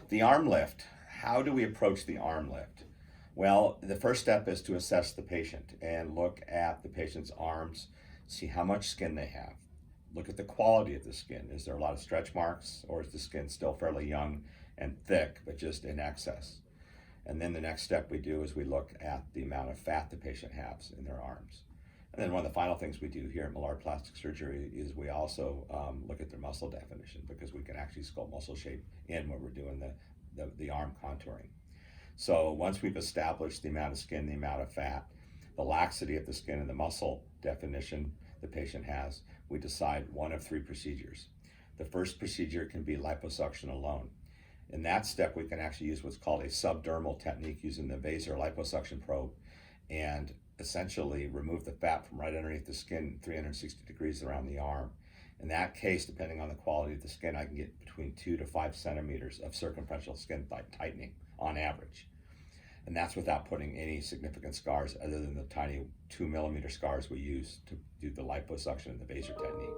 The arm lift. How do we approach the arm lift? Well, the first step is to assess the patient and look at the patient's arms, see how much skin they have. Look at the quality of the skin. Is there a lot of stretch marks, or is the skin still fairly young and thick, but just in excess? And then the next step we do is we look at the amount of fat the patient has in their arms. And then one of the final things we do here at Millard Plastic Surgery is we also look at their muscle definition, because we can actually sculpt muscle shape in when we're doing the arm contouring. So once we've established the amount of skin, the amount of fat, the laxity of the skin, and the muscle definition the patient has, we decide one of three procedures. The first procedure can be liposuction alone. In that step, we can actually use what's called a subdermal technique using the VASER liposuction probe and essentially remove the fat from right underneath the skin 360 degrees around the arm. In that case, depending on the quality of the skin, I can get between 2 to 5 centimeters of circumferential skin tightening on average. And that's without putting any significant scars other than the tiny 2 millimeter scars we use to do the liposuction and the VASER technique.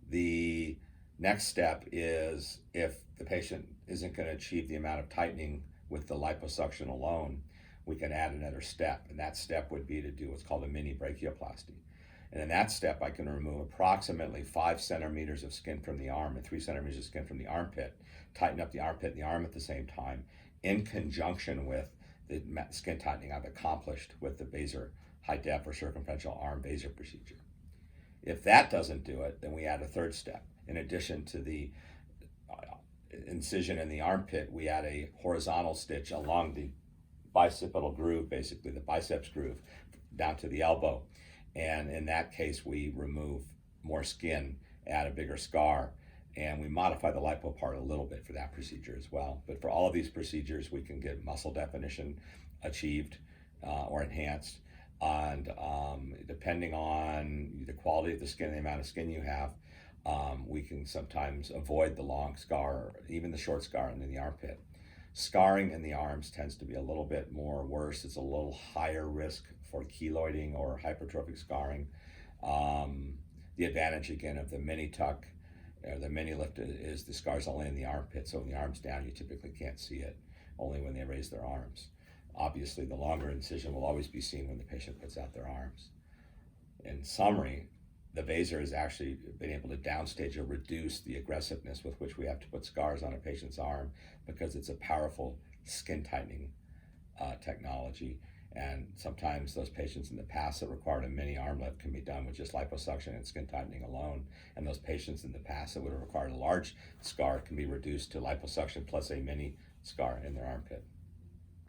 The next step is, if the patient isn't going to achieve the amount of tightening with the liposuction alone, we can add another step. And that step would be to do what's called a mini brachioplasty. And in that step, I can remove approximately 5 centimeters of skin from the arm and 3 centimeters of skin from the armpit, tighten up the armpit and the arm at the same time, in conjunction with the skin tightening I've accomplished with the VASER high depth or circumferential arm VASER procedure. If that doesn't do it, then we add a third step. In addition to the incision in the armpit, we add a horizontal stitch along the bicipital groove, basically the biceps groove, down to the elbow. And in that case, we remove more skin, add a bigger scar, and we modify the lipo part a little bit for that procedure as well. But for all of these procedures, we can get muscle definition achieved or enhanced. And depending on the quality of the skin, the amount of skin you have, we can sometimes avoid the long scar, or even the short scar in the armpit. Scarring in the arms tends to be a little bit more worse. It's a little higher risk for keloiding or hypertrophic scarring. The advantage, again, of the mini tuck or the mini lift is the scar's only in the armpit. So when the arm's down, you typically can't see it, only when they raise their arms. Obviously, the longer incision will always be seen when the patient puts out their arms. In summary, the VASER has actually been able to downstage or reduce the aggressiveness with which we have to put scars on a patient's arm, because it's a powerful skin tightening technology. And sometimes those patients in the past that required a mini arm lift can be done with just liposuction and skin tightening alone. And those patients in the past that would have required a large scar can be reduced to liposuction plus a mini scar in their armpit.